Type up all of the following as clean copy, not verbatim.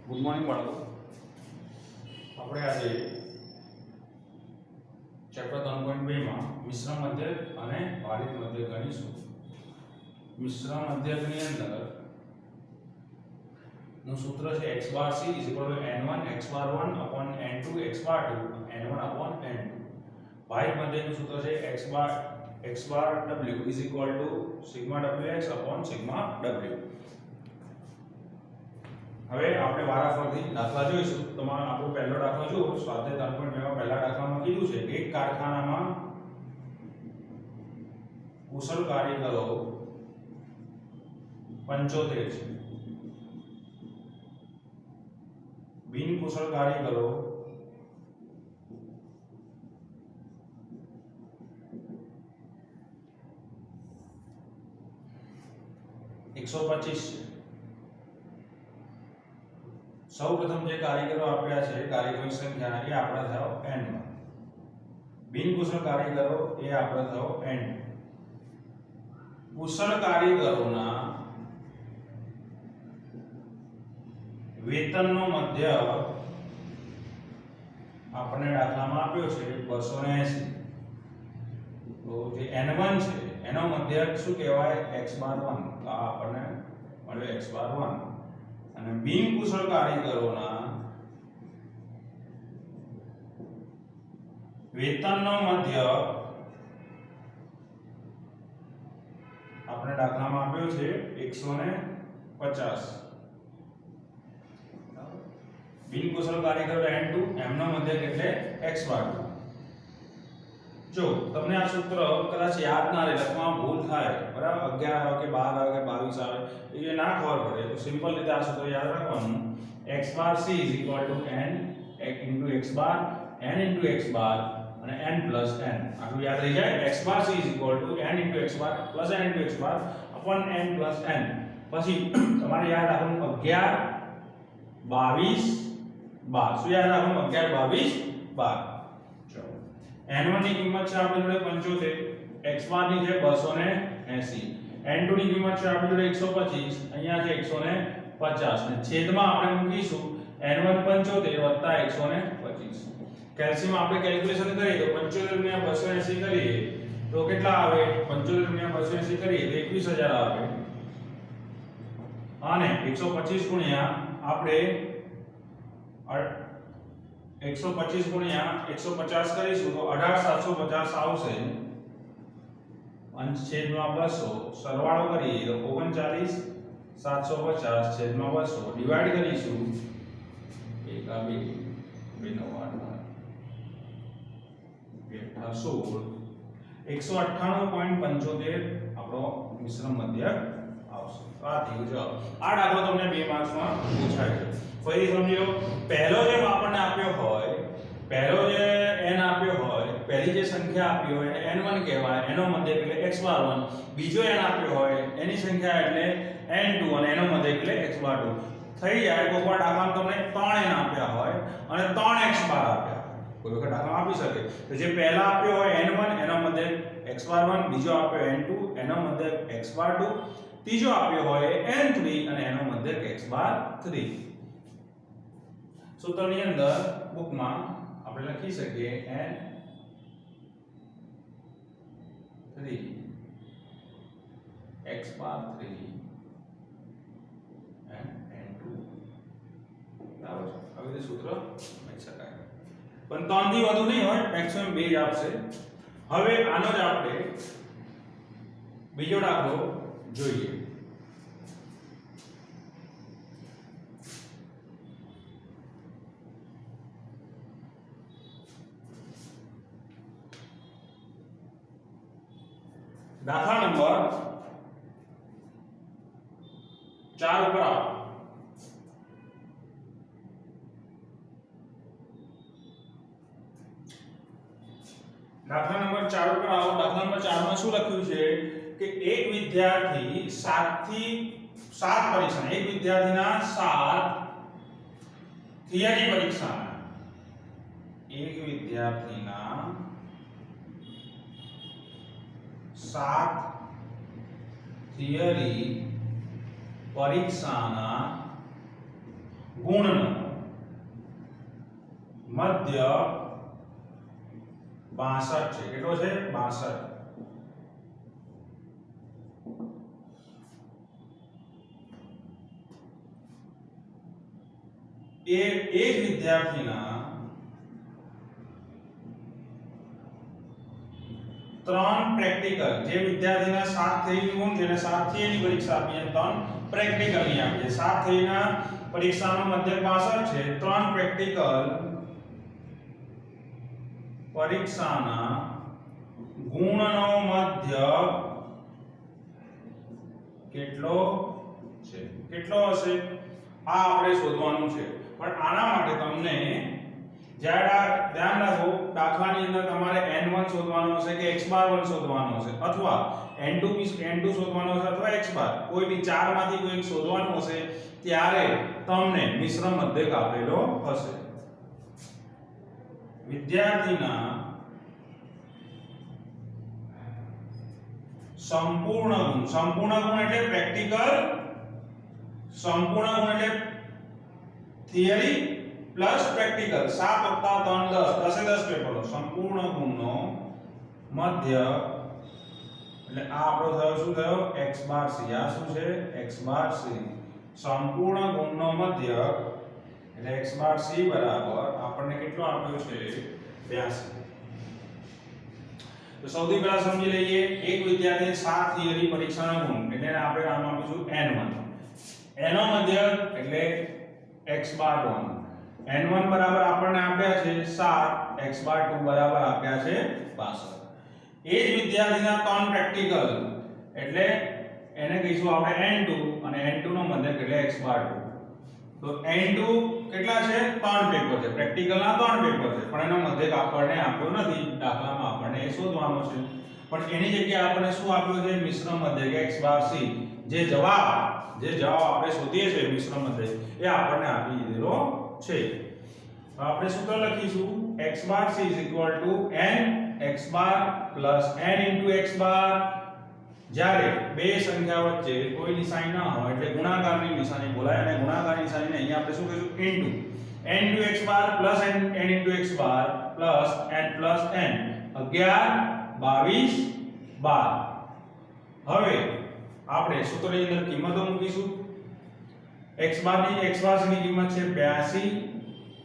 Good morning બાળકો. આપણે આજે ચેપ્ટર 3.2 માં મિશ્ર મધ્યક અને ભારિત મધ્યક ગણીશું. મિશ્ર મધ્યકની અંદર નું સૂત્ર છે x બાર c n1 x બાર 1 n2 x બાર 2 n1 n2. ભારિત મધ્યકનું સૂત્ર છે x બાર w sigma ws sigma w. હવે આપણે વારાફરતી દાખલા જોઈશું. તમારો આપણો પહેલો દાખલો જુઓ. સ્વાધ્યાય 3.2 માં પહેલા દાખલામાં કીધું છે કે એક કારખાનામાં કુશળ કારીગરો 75 છે, બિન કુશળ કારીગરો 125 છે. સૌપ્રથમ જે કારીગરો આપ્યા છે કારીગરોની સંખ્યા એ આપણે થયો n1, બિન કુશળ કારીગરો એ આપણે થયો n2. કુશળ કારીગરોના વેતનનો મધ્યક આપણને દાખલામાં આપ્યો છે 280. તો જે n1 છે એનો મધ્યક શું કહેવાય x બાર 1. તો આ આપણને મળ્યો x બાર 1. અને બિન કુશળ કારીગરોના વેતનનો મધ્યક આપણે દાખલામાં આપ્યો છે 150. બિન કુશળ કારીગરો n2 એમનો મધ્યક એટલે x બાર 2. જો તમને આ સૂત્ર કદાચ યાદ ના રહે, લખવામાં ભૂલ થાય, બરાબર, 11 આવે કે 12 આવે કે 22 આવે એ ના ખબર પડે તો સિમ્પલ રીતે આ સૂત્ર યાદ રાખવાનું. x બાર c n x બાર n x બાર અને n પ્લસ n. આટલું યાદ રહી જાય. x બાર c n x બાર પ્લસ n x બાર upon n પ્લસ n. પછી તમારે યાદ રાખવાનું 11 22 12. શું યાદ રાખવાનું? 11 22 12. n1 ની કિંમત છે આપણી જોડે 75, x બાર ની છે 280, n2 ની કિંમત છે આપણી જોડે 125, અહીંયા છે 150 ને છેદમાં આપણે મૂકીશું n1 75 125. કેલ્શિયમ આપણે કેલ્ક્યુલેશન કરીએ તો 75 * 280 કરીએ તો કેટલા આવે? 75 * 280 કરીએ તો 21000 આવે. અને 125 ગુણ્યા આપણે 125 ગુણ્યા 150 કરીશું તો 18750 આવશે. અંશ છેદમાં 200 સરવાળો કરીએ તો 39750 છેદમાં 200 ડિવાઇડ કરીશું 1 2 2 9 8 16 198.75 આપણો મિશ્ર મધ્યક આવશે. આ થયું જવાબ. આ દાખલો તમને 2 માર્ક્સમાં પૂછાય છે. ફરી સમજો. પહેલો જે આપણને આપ્યો હોય, પહેલો જે n આપ્યો હોય, પહેલી જે સંખ્યા આપી હોય એને n1 કહેવાય, એનો મધ્યક એટલે x બાર 1. બીજો n આપ્યો હોય એની સંખ્યા એટલે n2 અને એનો મધ્યક એટલે x બાર 2. થઈ જાય કોઈવાર દાખલામાં તમને 3n આપ્યા હોય અને 3x બાર આપ્યા. કોઈ વખત દાખલામાં આપી શકે તો જે પહેલા આપ્યો હોય n1 એનો મધ્યક x બાર 1, બીજો આપ્યો n2 એનો મધ્યક x બાર 2, ત્રીજો આપ્યો હોય n3 અને એનો મધ્યક x બાર 3. સૂત્રની અંદર બુકમાં આપણે લખી શકીએ n3 x bar 3 and n2. બરાબર. આવી રીતે સૂત્ર લખી શકાય. પણ 3 થી વધુ નહીં હોય, મેક્સિમમ 2 જ આપશે. હવે આનો જ આપણે બીજો દાખલો જોઈએ. દાખલા નંબર 4 ઉપર આવો. દાખલા નંબર 4 ઉપર આવો. દાખલા નંબર 4 માં શું લખ્યું છે કે એક વિદ્યાર્થી 7 થી 7 પરીક્ષા, એક વિદ્યાર્થીના 7 થિયરી પરીક્ષાના, એક વિદ્યાર્થીના 7 થિયરી પરીક્ષાના ગુણનો મધ્ય 62 છે. કેટલો છે? 62. એ જ વિદ્યાર્થીના 3 પ્રેક્ટિકલ, જે વિદ્યાર્થીના 7 થિયરી ગુણ જેને 7 થિયરી પરીક્ષા આપી અને 3 પ્રેક્ટિકલ ની આપી છે. 7 થિયરીના પરીક્ષાનો મધ્યક 62 છે. 3 પ્રેક્ટિકલ પરીક્ષાના ગુણનો મધ્યક કેટલો છે? કેટલો હશે? આ આપણે શોધવાનું છે. પણ આના માટે તમને જ્યારે ધ્યાન રાખો, દાખલાની અંદર તમારે n1 શોધવાનું હશે કે x બાર 1 શોધવાનું હશે, અથવા n2 શોધવાનું હશે, અથવા x બાર, કોઈ બી ચાર માંથી કોઈ એક શોધવાનું હશે, ત્યારે તમને મિશ્ર મધ્યક આપેલો હશે. વિદ્યાર્થીના સંપૂર્ણ ગુણ એટલે પ્રેક્ટિકલ, સંપૂર્ણ ગુણ એટલે થિયરી પ્લસ પ્રેક્ટિકલ, 7 + 3 10, 10 પેપરો. સંપૂર્ણ ગુણનો મધ્ય એટલે આ આપણો થયો શું થયો? x બાર c. આ શું છે? x બાર c. સંપૂર્ણ ગુણનો મધ્ય એટલે x બાર c બરાબર આપણને કેટલો આપ્યો છે? 82. તો સૌથી પહેલા સમજી લઈએ, એક વિદ્યાર્થી 7 થિયરી પરીક્ષાનો ગુણ એટલે આપણે નામ આપીશું n1. એનો મધ્યક એટલે x બાર 1. n1 બરાબર આપણને આપ્યા છે 7, x બાર 2 બરાબર આપ્યા છે 62. એ જ વિદ્યાર્થીના 3 પ્રેક્ટિકલ એટલે એને કહીશું આપણે n2, અને n2 નો મધ્યક એટલે x બાર 2. તો n2 કેટલા છે? 3 પેપર છે, પ્રેક્ટિકલના 3 પેપર છે, પણ એનો મધ્યક આપણને આપ્યો નથી. દાખલામાં આપણને એ શોધવાનો છે. પણ એની જગ્યાએ આપણને શું આપ્યો છે? મિશ્ર મધ્યક x બાર c. જે જવાબ આપણે શોધીએ છીએ મિશ્ર મધ્યક, એ આપણને આપી દીધેલો છે. આપણે સૂત્ર લખીશું x બાર c n x બાર n x બાર. જ્યારે બે સંખ્યા વચ્ચે કોઈ નિશાની ન હોય એટલે ગુણાકારની નિશાની બોલાય, અને ગુણાકારની નિશાનીને અહીંયા આપણે શું કહીશું? ઇન્ટુ n x બાર n x બાર n n 11 22 12. હવે આપણે સૂત્રની અંદર કિંમતો મૂકીશું. x બાર c ની કિંમત છે 82,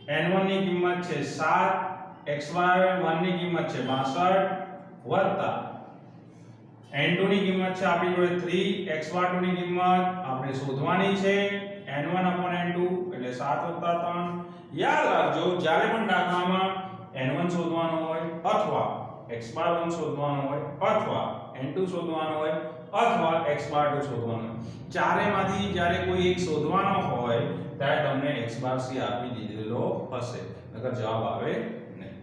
n1 ની કિંમત છે 7, x બાર 1 ની કિંમત છે 62 વત્તા n2 ની કિંમત છે આપણી જોડે 3, x બાર 2 ની કિંમત આપણે શોધવાની છે n1/n2 એટલે 7 + 3. યાદ રાખજો, જ્યારે પણ દાખલામાં n1 શોધવાનો હોય, અથવા x બાર 1 શોધવાનો હોય, અથવા n2 શોધવાનો હોય, અથવા x બાર 2 શોધવાનો હોય, ચારેમાંથી જ્યારે કોઈ એક શોધવાનો હોય ત્યારે તમને x બાર c આપી દીધેલો હશે, નકર જવાબ આવે નહીં.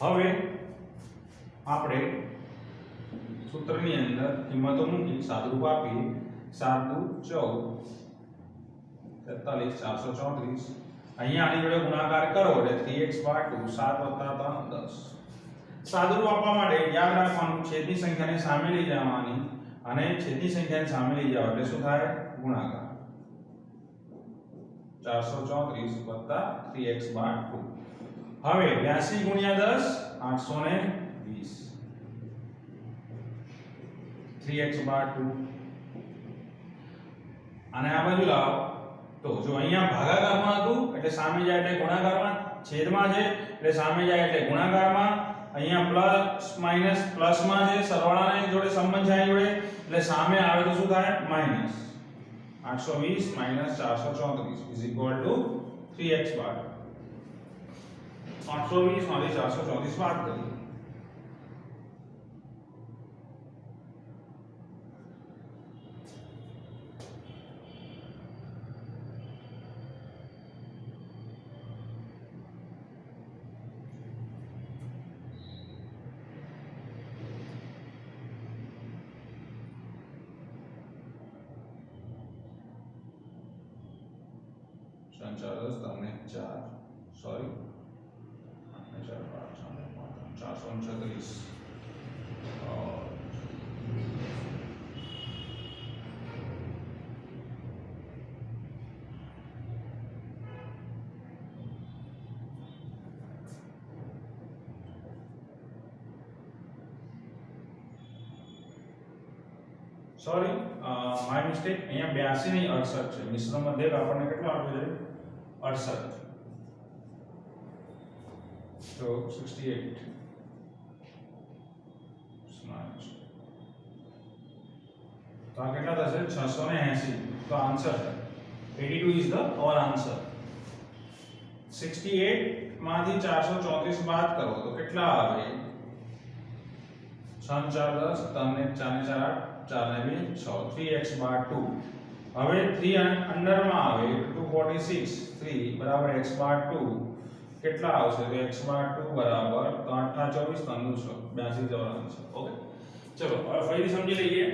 હવે આપણે સૂત્રની અંદર કિંમતો મૂકી સાદુરૂપ આપીએ. 7 × 2 = 43, 434. અહીંયા આની જોડે ગુણાકાર કરો એટલે 3x બાર 2 7 + 3 10. સાદુરૂપ આપવા માટે યાદ રાખવાનું, છેદની સંખ્યાને સામે લઈ જવાની, અને છેદની સંખ્યાને સામે લઈ જાવ એટલે શું થાય? ગુણાકાર. 434 + 3x બાર 2. હવે 82 × 10 820, 3x બાર 2. અને આ બાજુ લાવો તો જો અહીંયા ભાગાકારમાં હતું એટલે સામે જાય એટલે ગુણાકારમાં, છેદમાં છે એટલે સામે જાય એટલે ગુણાકારમાં, અહીંયા પ્લસ માઈનસ પ્લસમાં છે, સરવાળાની જોડે સંબંધ છે જોડે એટલે સામે આવે તો શું થાય? માઈનસ. 820 - 434 = 3x બાર. 820 માંથી 434 બાદ કરીએ. સંચાલક તમને 4 સોરી 436 સોરી માય મિસ્ટેક, અહીંયા 82 નહીં 68 છે. મિશ્ર મધ્યક આપણને કેટલો આપ્યો છે? 68. તો 68 તો આ કેટલા થશે? 680. તો answer 82 is the or answer. 68 માંથી 434 બાદ કરો તો કેટલા આવે? 6 4 10, 3 ને 4 ને 4 8, 4 ને 2 6, 3x બાર 2. હવે 3 અંડરમાં આવે 246, 3 બરાબર x બાર 2 કેટલા આવશે? તો x બાર 2 બરાબર 3 8 24, 3 6, 82 જવાબ આન્સર. ઓકે, ચલો હવે ફરીથી સમજી લઈએ.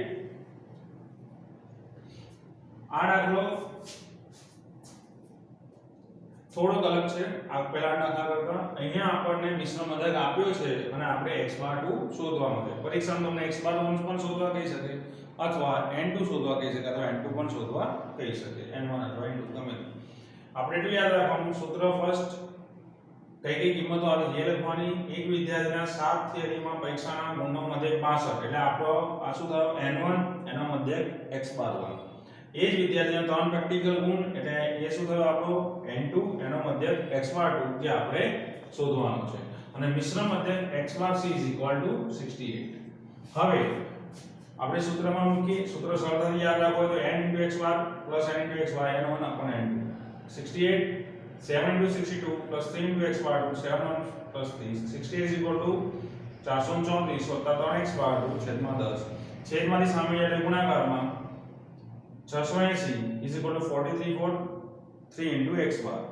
આ દાખલો થોડોક અલગ છે આ પહેલા દાખલા કરતા. અહીંયા આપણને મિશ્ર મધ્યક આપ્યો છે અને આપણે x બાર 2 શોધવાનો છે. પરીક્ષામાં તમને x બાર 1 પણ શોધવા કહી શકે અથવા n2 શોધવા કહી શકે અથવા n2 પણ શોધવા કહી શકે, n1 અથવા n2 ગમે તે. આપણે એટલું યાદ રાખવાનું સૂત્ર ફર્સ્ટ કઈ કિંમતો આવે એ લખવાની. એક વિદ્યાર્થીના 7 થિયરીમાં પરીક્ષાના ગુણનો મધ્યક 65 એટલે આપણો આ શું થયો? n1 એનો મધ્યક x બાર 1. એ જ વિદ્યાર્થીના 3 પ્રેક્ટિકલ ગુણ એટલે એ શું થયો આપણો? n2 એનો મધ્યક x બાર 2 જે આપણે શોધવાનો છે. અને મિશ્ર મધ્યક x બાર c 68. હવે આપણે સૂત્રમાં મૂકીએ. સૂત્ર સરળતાથી યાદ રાખો તો n x બાર n x બાર n1 n2 68 7 62 3 x બાર 2 7 3 68 434 3x બાર 2 છેદમાં 10. છેદમાંથી સામે એટલે ગુણાકારમાં 680 43 4 3 x બાર.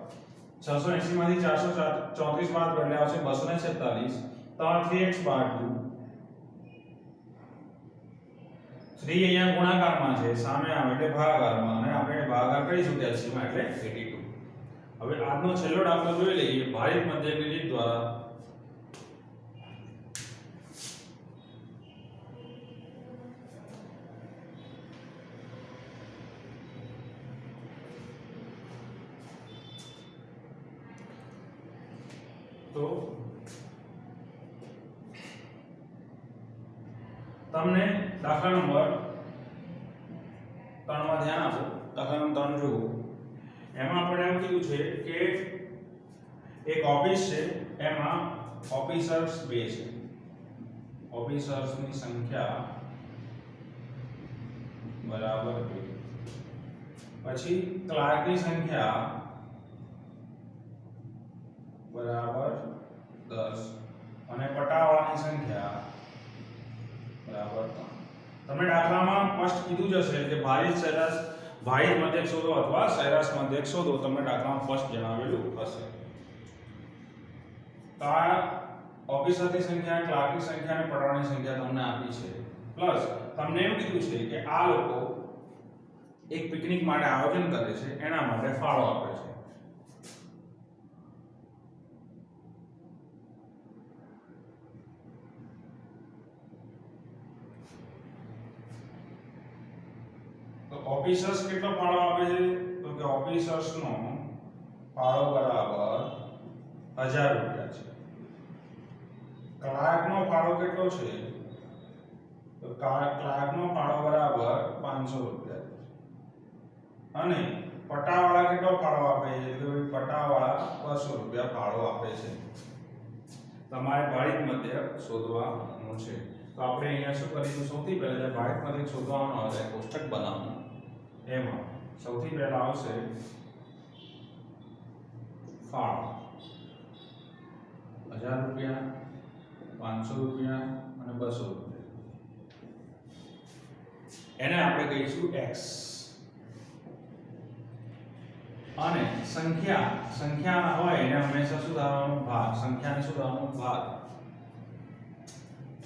680 માંથી 434 બાદ એટલે આવશે 246 તો 3x બાર 2. 3 અહીંયા ગુણાકારમાં છે, સામે આવે એટલે ભાગાકારમાં અને આપણે ભાગાકાર કરીશું કેલ્સીમાં એટલે 82. હવે આજનો છેલ્લો દાખલો જોઈ લઈએ ભારિત મધ્યકની રીત દ્વારા. તો તમને દાખલા નંબર 3 માં ધ્યાન આપો. દાખલા નંબર 3 જુઓ. એમાં આપણે એમ કીધું છે કે એક ઓફિસ છે, એમાં ઓફિસર્સ 2 છે. ઓફિસર્સની સંખ્યા બરાબર 2. પછી ક્લાર્કની સંખ્યા બરાબર 10 અને પટાવાળાની સંખ્યા બરાબર 3. તમને દાખલામાં ફર્સ્ટ કીધું જ હશે કે ભારિત સરેરાશ ભારિત મધ્યક શોધો અથવા સરેરાશ મધ્યક શોધો. તમને દાખલામાં ફર્સ્ટ જણાવેલું હશે. તો આ ઓફિસરની સંખ્યા, ક્લાર્કની સંખ્યા અને પટાવાળાની સંખ્યા તમને આપી છે. પ્લસ તમને એવું કીધું છે કે આ લોકો એક પિકનિક માટે આયોજન કરે છે, એના માટે ફાળો આપે છે. ઓફિસર્સ કેટલો ફાળો આપે છે? તો કે ઓફિસર્સ નો ફાળો બરાબર 1000 રૂપિયા છે. ક્લાર્ક નો ફાળો કેટલો છે? તો ક્લાર્ક નો ફાળો બરાબર 500 રૂપિયા છે. અને પટાવાળા કેટલો ફાળો આપે છે? તો પટાવાળા 200 રૂપિયા ફાળો આપે છે. તમારે ભારિત મધ્યક શોધવાનું છે. તો આપણે અહીંયા શું કરીશું? સૌથી પહેલા ભારિત મધ્યક શોધવાનો હોય કોષ્ટક બનાવવાનું. એમાં સૌથી પહેલા આવશે ફાળો 1000 રૂપિયા, 500 રૂપિયા અને 200 રૂપિયા. એને આપણે કહીશું x. અને સંખ્યા હોય એને હંમેશા શું ધારવાનું? ભાગ. સંખ્યાને શું ધારવાનું? ભાગ.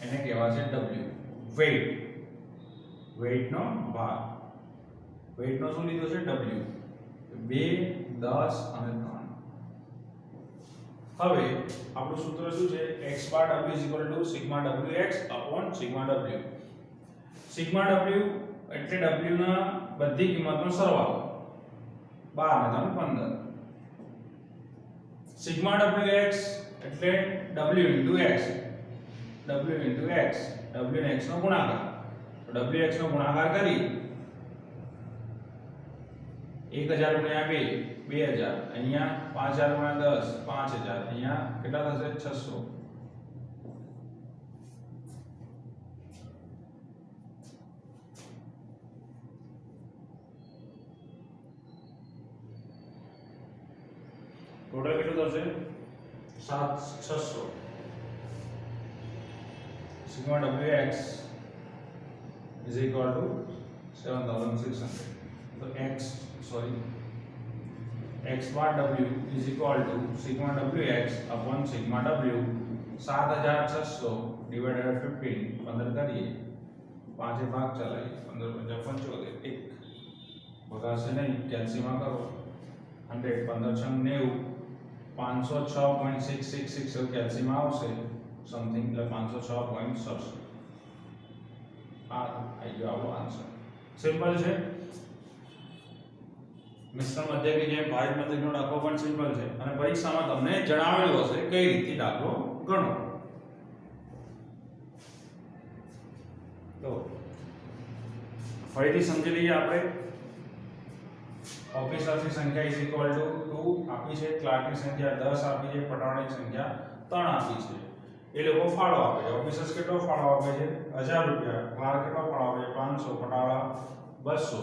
એને કહેવાય છે w. વેઇટ નો ભાગ. વેઇટ નો શું લીધો છે? w. 2 10 અને 3. હવે આપણું સૂત્ર શું છે? x બાર w sigma wx sigma w. Sigma w એટલે w ના બધી કિંમતનો સરવાળો 12 અને 15. સિગ્મા wx એટલે w into x. w into x, w ને x નો ગુણાકાર. wx નો ગુણાકાર કરી 1000 ગુણ્યા 2 2000 અહીંયા 5000 ગુણ્યા 10 5000 અહીંયા કેટલા થશે 600 ટોટલ કેટલું થશે 600 sigma wx is equal to 7600 so x bar w is equal to sigma wx upon sigma w 7600 divided by 15 15 કરીએ પાંચે ભાગ ચલાવીએ 15 × 75 એક ભગાશે નહીં કેલ્સીમાં કરો 100 15 × 90 506.666 કેલ્સીમાં આવશે સમથિંગ એટલે 506.67 આ આવી ગયો આપણો આન્સર સિમ્પલ છે મિશ્રણ મધ્યકની જેમ ભારિત મધ્યકનો દાખલો પણ સિમ્પલ છે અને પરીક્ષામાં તમને જણાવેલું હશે કઈ રીતે દાખલો ગણો તો ફરીથી સમજી લઈએ આપણે ઓફિસરની સંખ્યા ઇઝ ઇક્વલ ટુ 2 આપી છે ક્લાર્કની સંખ્યા 10 આપી છે પટાવાળાની સંખ્યા 3 આપી છે એ લોકો ફાળો આપે છે ઓફિસર્સ કેટલો ફાળો આપે છે 1000 રૂપિયા ક્લાર્ક કેટલો ફાળો આપે છે 500 પટાવાળા 200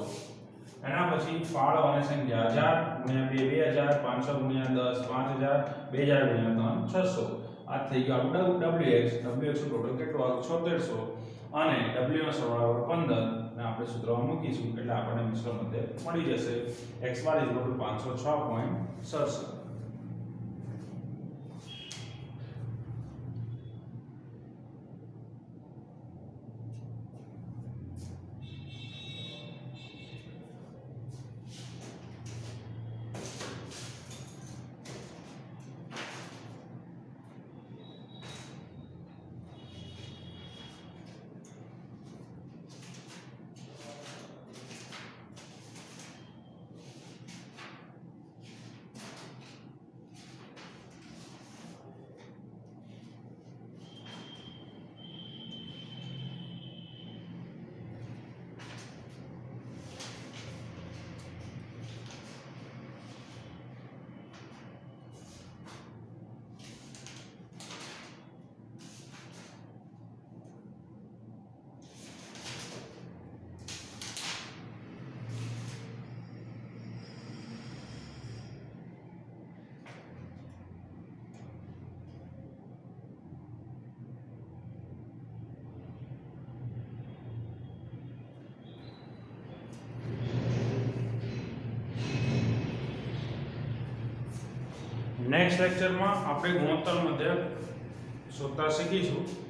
એના પછી ફાળો અને સંખ્યા 1000 ગુણ્યા 2 2000 500 ગુણ્યા 10 5000 2000 ગુણ્યા 3 600 આ થઈ ગયો આપણું wx નું ટોટલ કેટલું આવ્યું 7600 અને w નો સરવાળો 15 ને આપણે સૂત્રમાં મૂકીશું એટલે આપણને મિશ્રણ મધ્યક મળી જશે x bar 506.67 નેક્સ્ટ લેક્ચરમાં આપણે ગુણોત્તર મધ્યક શોધતા શીખીશું